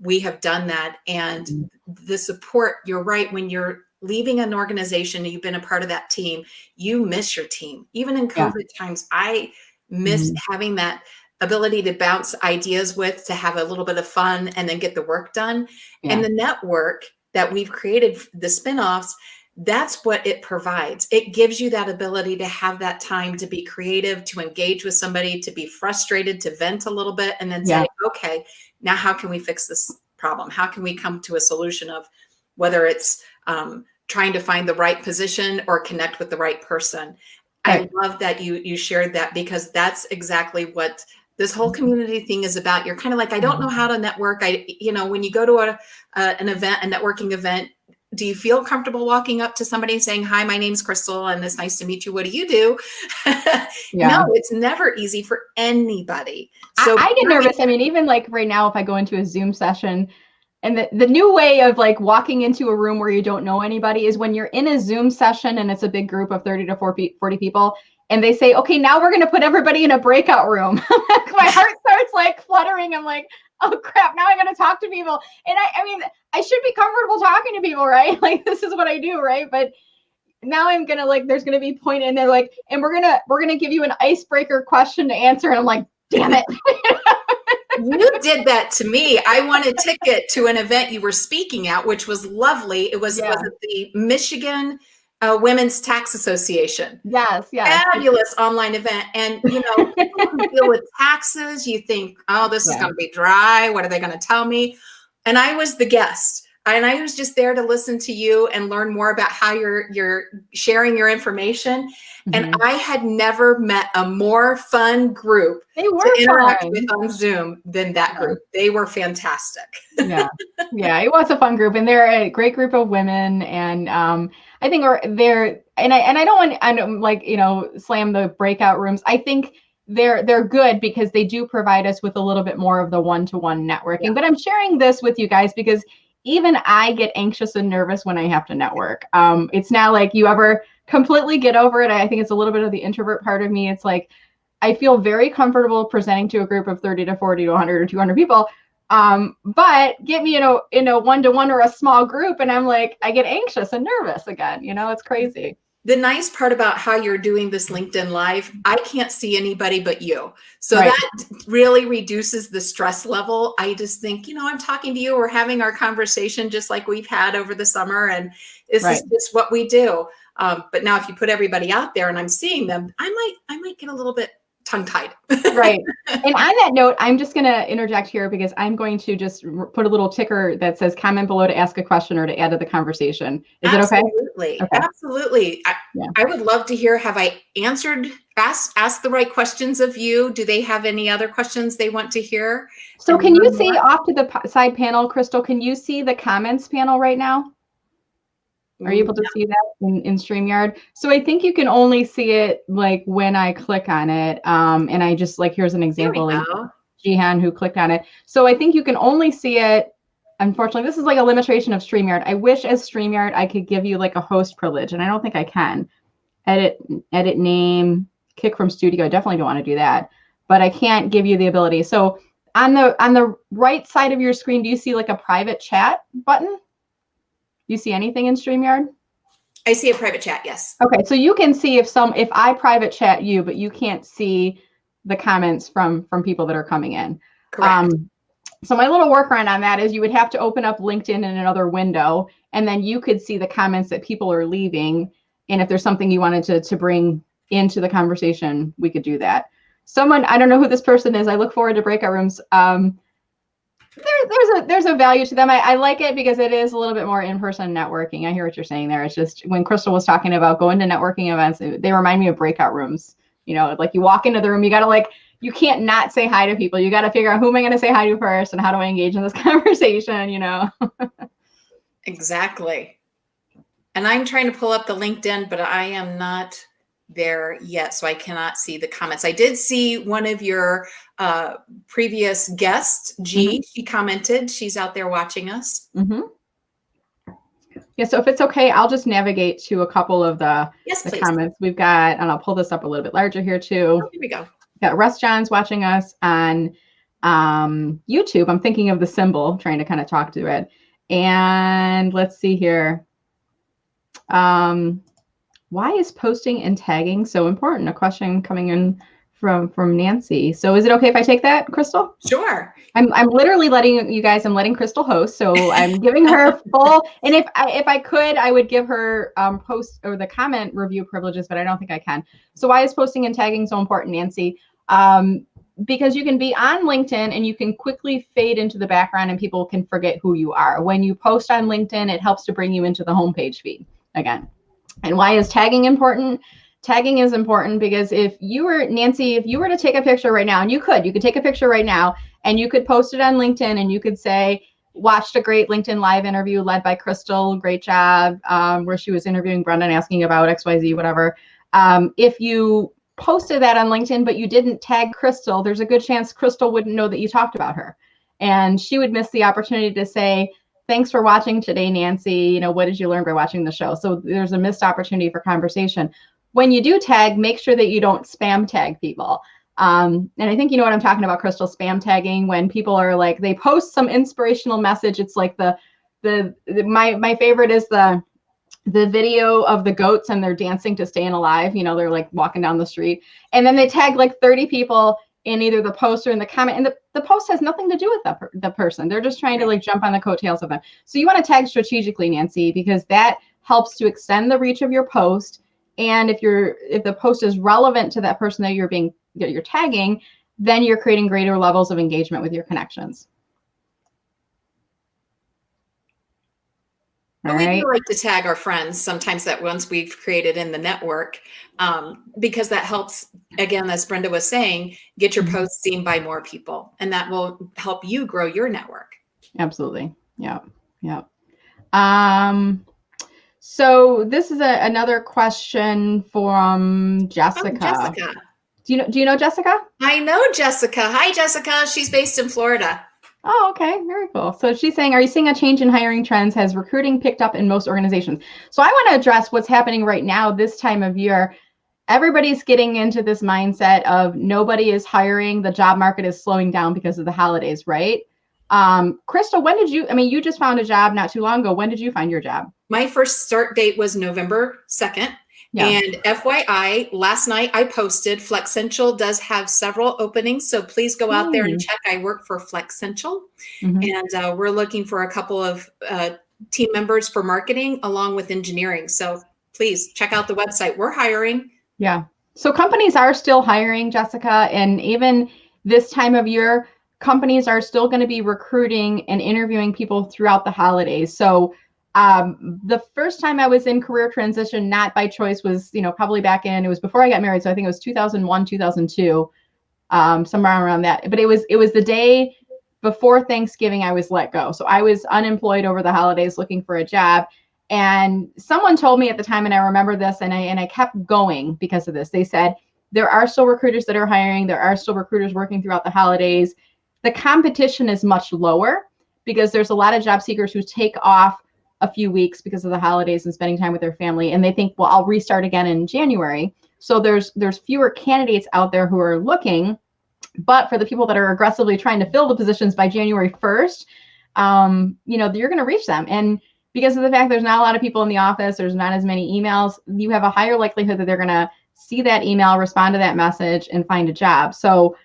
Speaker 2: We have done that, and the support, you're right. When you're leaving an organization and you've been a part of that team, you miss your team. Even in COVID times, I miss having that ability to bounce ideas with, to have a little bit of fun and then get the work done. And the network that we've created, the spinoffs, that's what it provides. It gives you that ability to have that time to be creative, to engage with somebody, to be frustrated, to vent a little bit, and then say, okay, now how can we fix this problem? How can we come to a solution of whether it's trying to find the right position or connect with the right person? Right. I love that you shared that, because that's exactly what this whole community thing is about. You're kind of like, I don't know how to network. When you go to an event, a networking event, do you feel comfortable walking up to somebody and saying, hi, my name's Crystal and it's nice to meet you. What do you do? No, it's never easy for anybody. So
Speaker 1: I get nervous. I mean, even like right now, if I go into a Zoom session, and the new way of like walking into a room where you don't know anybody is when you're in a Zoom session and it's a big group of 30 to 40 people. And they say, okay, now we're going to put everybody in a breakout room. My heart starts like fluttering. I'm like, oh crap, now I got to talk to people. And I mean, I should be comfortable talking to people, right? Like this is what I do, right? But now I'm going to like, there's going to be point, and they're like, and we're going to give you an icebreaker question to answer. And I'm like, damn it.
Speaker 2: You did that to me. I won a ticket to an event you were speaking at, which was lovely. It was at the Michigan Women's Tax Association.
Speaker 1: Yes.
Speaker 2: Fabulous online event. And, people who deal with taxes, you think, oh, this is going to be dry. What are they going to tell me? And I was the guest. And I was just there to listen to you and learn more about how you're sharing your information. And I had never met a more fun group to interact with on Zoom than that group. They were fantastic.
Speaker 1: Yeah, it was a fun group, and they're a great group of women. And I think they're and I don't want slam the breakout rooms. I think they're good because they do provide us with a little bit more of the one-to-one networking. Yeah. But I'm sharing this with you guys because even I get anxious and nervous when I have to network. It's not like you ever completely get over it. I think it's a little bit of the introvert part of me. It's like, I feel very comfortable presenting to a group of 30 to 40 to 100 or 200 people. But get me in a one-to-one or a small group, and I'm like, I get anxious and nervous again. It's crazy.
Speaker 2: The nice part about how you're doing this LinkedIn Live, I can't see anybody but you. So that really reduces the stress level. I just think, I'm talking to you. We're having our conversation just like we've had over the summer. And this is just what we do. But now if you put everybody out there and I'm seeing them, I might get a little bit tongue-tied.
Speaker 1: Right. And on that note, I'm just going to interject here because I'm going to just put a little ticker that says comment below to ask a question or to add to the conversation. Is it okay?
Speaker 2: Absolutely. I would love to hear, have I asked the right questions of you? Do they have any other questions they want to hear?
Speaker 1: So can you see off to the side panel, Crystal, can you see the comments panel right now? Are you able to see that in StreamYard? So I think you can only see it like when I click on it. And I just here's an example, like Jihan who clicked on it. So I think you can only see it. Unfortunately, this is like a limitation of StreamYard. I wish as StreamYard, I could give you like a host privilege, and I don't think I can. Edit name, kick from studio. I definitely don't want to do that, but I can't give you the ability. So on the right side of your screen, do you see like a private chat button? Do you see anything in StreamYard?
Speaker 2: I see a private chat. Yes.
Speaker 1: Okay, so you can see if I private chat you, but you can't see the comments from people that are coming in.
Speaker 2: Correct.
Speaker 1: So my little workaround on that is you would have to open up LinkedIn in another window, and then you could see the comments that people are leaving. And if there's something you wanted to bring into the conversation, we could do that. Someone, I don't know who this person is. I look forward to breakout rooms. There's a value to them. I like it because it is a little bit more in-person networking. I hear what you're saying there. It's just when Crystal was talking about going to networking events, they remind me of breakout rooms. You know, like you walk into the room, you got to you can't not say hi to people. You got to figure out who am I going to say hi to first and how do I engage in this conversation, you know?
Speaker 2: Exactly. And I'm trying to pull up the LinkedIn, but I am not there yet, so I cannot see the comments. I did see one of your previous guests, G. She commented. She's out there watching us.
Speaker 1: Yeah, so if it's okay, I'll just navigate to a couple of the comments we've got, and I'll pull this up a little bit larger here too.
Speaker 2: Oh, here we go.
Speaker 1: Got Russ John's watching us on YouTube. I'm thinking of the symbol, trying to kind of talk to it. And let's see here. Why is posting and tagging so important? A question coming in from Nancy. So is it okay if I take that, Crystal?
Speaker 2: Sure.
Speaker 1: I'm literally letting you guys, I'm letting Crystal host. So I'm giving her full, and if I could, I would give her post or the comment review privileges, but I don't think I can. So why is posting and tagging so important, Nancy? Because you can be on LinkedIn and you can quickly fade into the background and people can forget who you are. When you post on LinkedIn, it helps to bring you into the homepage feed again. And why is tagging important? Tagging is important because if you were, Nancy, if you were to take a picture right now, and you could take a picture right now and you could post it on LinkedIn and you could say, watched a great LinkedIn live interview led by Crystal, great job, where she was interviewing Brenda and asking about XYZ, whatever. If you posted that on LinkedIn, but you didn't tag Crystal, there's a good chance Crystal wouldn't know that you talked about her. And she would miss the opportunity to say, thanks for watching today, Nancy. You know, what did you learn by watching the show? So there's a missed opportunity for conversation. When you do tag, make sure that you don't spam tag people. And I think you know what I'm talking about, Crystal, spam tagging, when people are like, they post some inspirational message. It's like my favorite is the video of the goats and they're dancing to staying alive. You know, they're like walking down the street and then they tag like 30 people in either the post or in the comment, and the post has nothing to do with the person. They're just trying to like jump on the coattails of them. So you want to tag strategically, Nancy, because that helps to extend the reach of your post. And if the post is relevant to that person that you're tagging, then you're creating greater levels of engagement with your connections.
Speaker 2: But we do like to tag our friends sometimes that once we've created in the network, because that helps, again, as Brenda was saying, get your posts seen by more people, and that will help you grow your network.
Speaker 1: Absolutely. Yeah. Yeah. So this is another question from Jessica.
Speaker 2: Oh, Jessica.
Speaker 1: Do you know Jessica?
Speaker 2: I know Jessica. Hi, Jessica. She's based in Florida.
Speaker 1: Oh, okay. Very cool. So she's saying, are you seeing a change in hiring trends? Has recruiting picked up in most organizations? So I want to address what's happening right now this time of year. Everybody's getting into this mindset of nobody is hiring. The job market is slowing down because of the holidays, right? Crystal, you just found a job not too long ago. When did you find your job?
Speaker 2: My first start date was November 2nd. Yeah. And FYI, last night I posted Flexential does have several openings. So please go out there and check. I work for Flexential, and we're looking for a couple of team members for marketing along with engineering. So please check out the website. We're hiring.
Speaker 1: Yeah. So companies are still hiring, Jessica. And even this time of year, companies are still going to be recruiting and interviewing people throughout the holidays. So the first time I was in career transition, not by choice, was, probably it was before I got married. So I think it was 2001, 2002, somewhere around that. But it was the day before Thanksgiving I was let go. So I was unemployed over the holidays looking for a job. And someone told me at the time, and I remember this, and I kept going because of this. They said, there are still recruiters that are hiring. There are still recruiters working throughout the holidays. The competition is much lower because there's a lot of job seekers who take off a few weeks because of the holidays and spending time with their family. And they think, well, I'll restart again in January. So there's fewer candidates out there who are looking. But for the people that are aggressively trying to fill the positions by January 1st, you're going to reach them. And because of the fact there's not a lot of people in the office, there's not as many emails, you have a higher likelihood that they're going to see that email, respond to that message, and find a job. So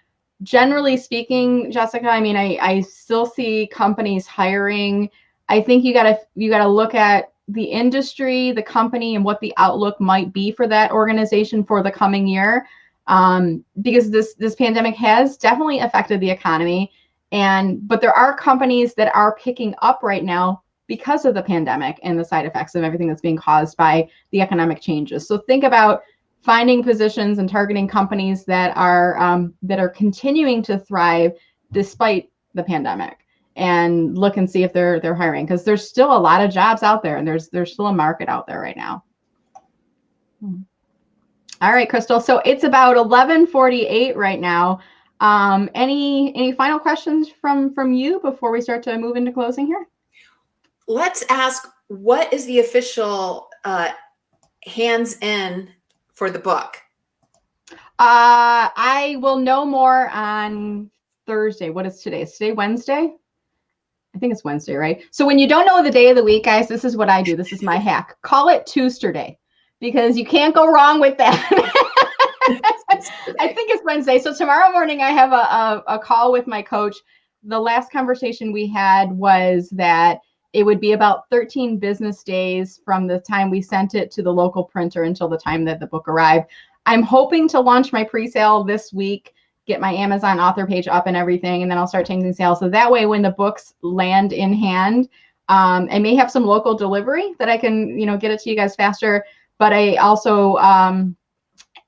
Speaker 1: generally speaking, Jessica, I mean, I still see companies hiring. I think you gotta look at the industry, the company, and what the outlook might be for that organization for the coming year. Because this pandemic has definitely affected the economy, but there are companies that are picking up right now because of the pandemic and the side effects of everything that's being caused by the economic changes. So think about finding positions and targeting companies that are continuing to thrive despite the pandemic, and look and see if they're hiring, because there's still a lot of jobs out there, and there's still a market out there right now. All right, Crystal. So it's about 11:48 right now. Any final questions from you before we start to move into closing here?
Speaker 2: Let's ask, what is the official hands in for the book?
Speaker 1: I will know more on Thursday. What is today? Is today Wednesday? I think it's Wednesday, right? So when you don't know the day of the week, guys, this is what I do. This is my hack. Call it Tuesday, because you can't go wrong with that. I think it's Wednesday. So tomorrow morning, I have a call with my coach. The last conversation we had was that it would be about 13 business days from the time we sent it to the local printer until the time that the book arrived. I'm hoping to launch my pre-sale this week, get my Amazon author page up and everything, and then I'll start taking sales. So that way, when the books land in hand, I may have some local delivery that I can, get it to you guys faster. But I also,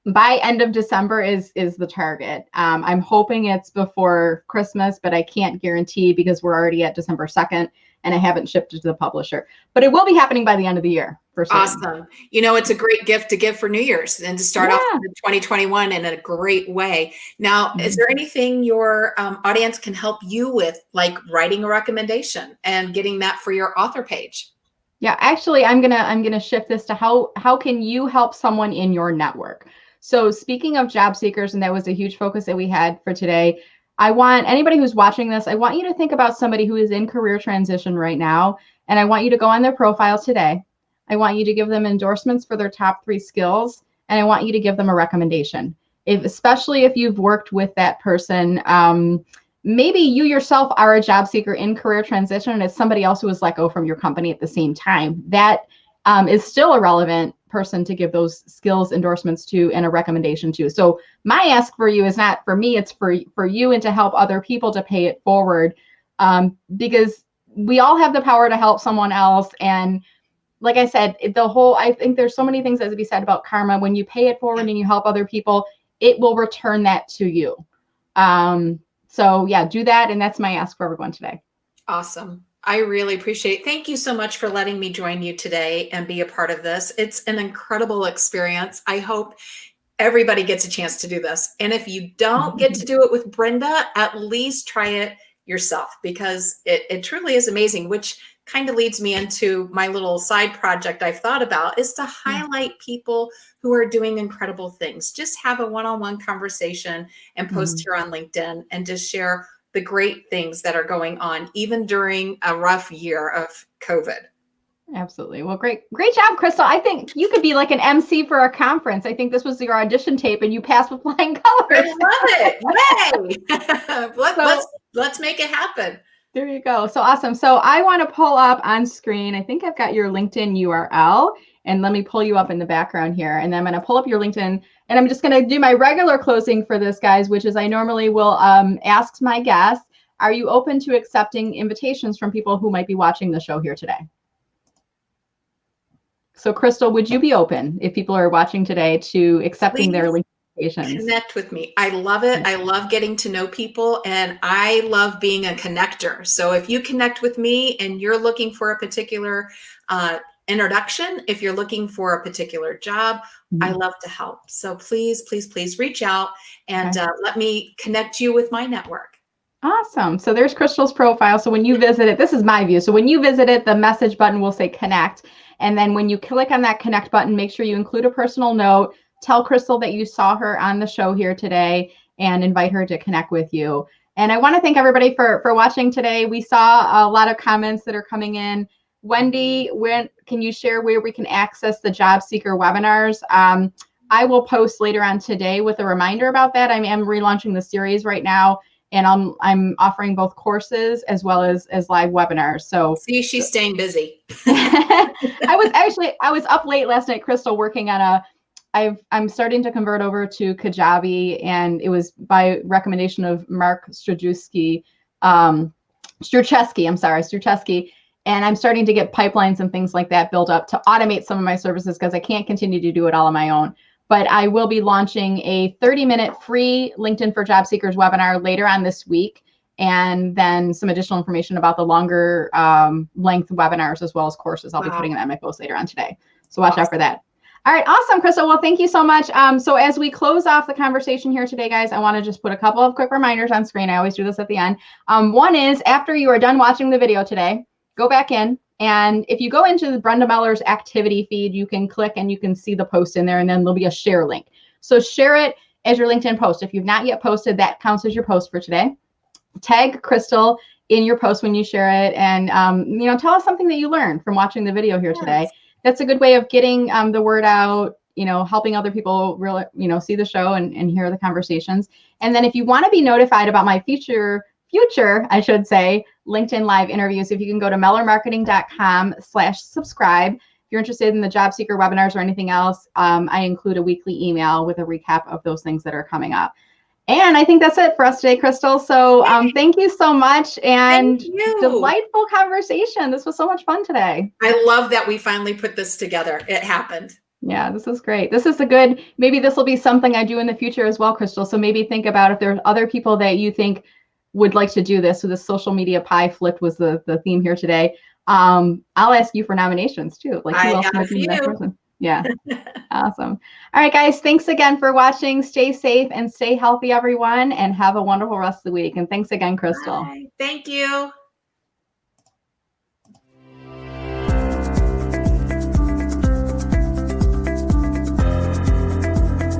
Speaker 1: by end of December is the target. I'm hoping it's before Christmas, but I can't guarantee because we're already at December 2nd. And I haven't shipped it to the publisher, but it will be happening by the end of the year. For certain.
Speaker 2: Awesome. It's a great gift to give for New Year's and to start off 2021 in a great way. Now, is there anything your audience can help you with, like writing a recommendation and getting that for your author page?
Speaker 1: Yeah, actually, I'm gonna shift this to how can you help someone in your network? So speaking of job seekers, and that was a huge focus that we had for today, I want anybody who's watching this, I want you to think about somebody who is in career transition right now, and I want you to go on their profile today. I want you to give them endorsements for their top 3 skills, and I want you to give them a recommendation. Especially if you've worked with that person, maybe you yourself are a job seeker in career transition, and it's somebody else who was let go from your company at the same time. That is still a relevant person to give those skills endorsements to and a recommendation to. So my ask for you is not for me, it's for you, and to help other people to pay it forward, because we all have the power to help someone else. And like I said, I think there's so many things that to be said about karma. When you pay it forward and you help other people, it will return that to you. So yeah, do that. And that's my ask for everyone today.
Speaker 2: Awesome. I really appreciate it. Thank you so much for letting me join you today and be a part of this. It's an incredible experience. I hope everybody gets a chance to do this. And if you don't get to do it with Brenda, at least try it yourself, because it truly is amazing, which kind of leads me into my little side project I've thought about, is to highlight people who are doing incredible things. Just have a one-on-one conversation and post here on LinkedIn and just share the great things that are going on, even during a rough year of COVID.
Speaker 1: Absolutely. Well, great job, Crystal. I think you could be like an MC for a conference. I think this was your audition tape and you passed with flying colors.
Speaker 2: I love it. Yay. Let's make it happen.
Speaker 1: There you go. So awesome. So I want to pull up on screen. I think I've got your LinkedIn URL, and let me pull you up in the background here. And then I'm going to pull up your LinkedIn, and I'm just going to do my regular closing for this, guys, which is I normally will ask my guests, are you open to accepting invitations from people who might be watching the show here today? So Crystal, would you be open, if people are watching today, to accepting their invitations?
Speaker 2: Connect with me. I love it. I love getting to know people, and I love being a connector. So if you connect with me and you're looking for a particular introduction, if you're looking for a particular job, I love to help. So please, please, please reach out and let me connect you with my network.
Speaker 1: Awesome. So there's Crystal's profile. So when you visit it, this is my view. So when you visit it, the message button will say connect. And then when you click on that connect button, make sure you include a personal note. Tell Crystal that you saw her on the show here today and invite her to connect with you. And I want to thank everybody for watching today. We saw a lot of comments that are coming in. Wendy, when can you share where we can access the job seeker webinars? I will post later on today with a reminder about that. I am relaunching the series right now, and I'm offering both courses as well as live webinars. So
Speaker 2: see, she's staying busy.
Speaker 1: I was up late last night, Crystal, working on I'm starting to convert over to Kajabi, and it was by recommendation of Mark Struczewski, Struczewski. And I'm starting to get pipelines and things like that built up to automate some of my services because I can't continue to do it all on my own. But I will be launching a 30-minute free LinkedIn for Job Seekers webinar later on this week, and then some additional information about the longer length webinars as well as courses. I'll be putting them in my post later on today. So watch out for that. All right, awesome, Crystal. Well, thank you so much. So as we close off the conversation here today, guys, I want to just put a couple of quick reminders on screen. I always do this at the end. One is after you are done watching the video today, go back in. And if you go into the Brenda Meller's activity feed, you can click and you can see the post in there, and then there'll be a share link. So share it as your LinkedIn post. If you've not yet posted, that counts as your post for today. Tag Crystal in your post when you share it, and tell us something that you learned from watching the video here today. That's a good way of getting the word out, helping other people really, see the show and hear the conversations. And then if you want to be notified about my future, I should say, LinkedIn Live interviews, if you can go to mellermarketing.com/subscribe. If you're interested in the job seeker webinars or anything else, I include a weekly email with a recap of those things that are coming up. And I think that's it for us today, Crystal. So thank you so much, and delightful conversation. This was so much fun today.
Speaker 2: I love that we finally put this together. It happened.
Speaker 1: Yeah, this is great. This is maybe this will be something I do in the future as well, Crystal. So maybe think about if there's other people that you think would like to do this. So the social media pie flipped was the theme here today. I'll ask you for nominations too. Like who else might be that person? Yeah. Awesome. All right, guys. Thanks again for watching. Stay safe and stay healthy, everyone, and have a wonderful rest of the week. And thanks again, Crystal.
Speaker 2: Bye. Thank you.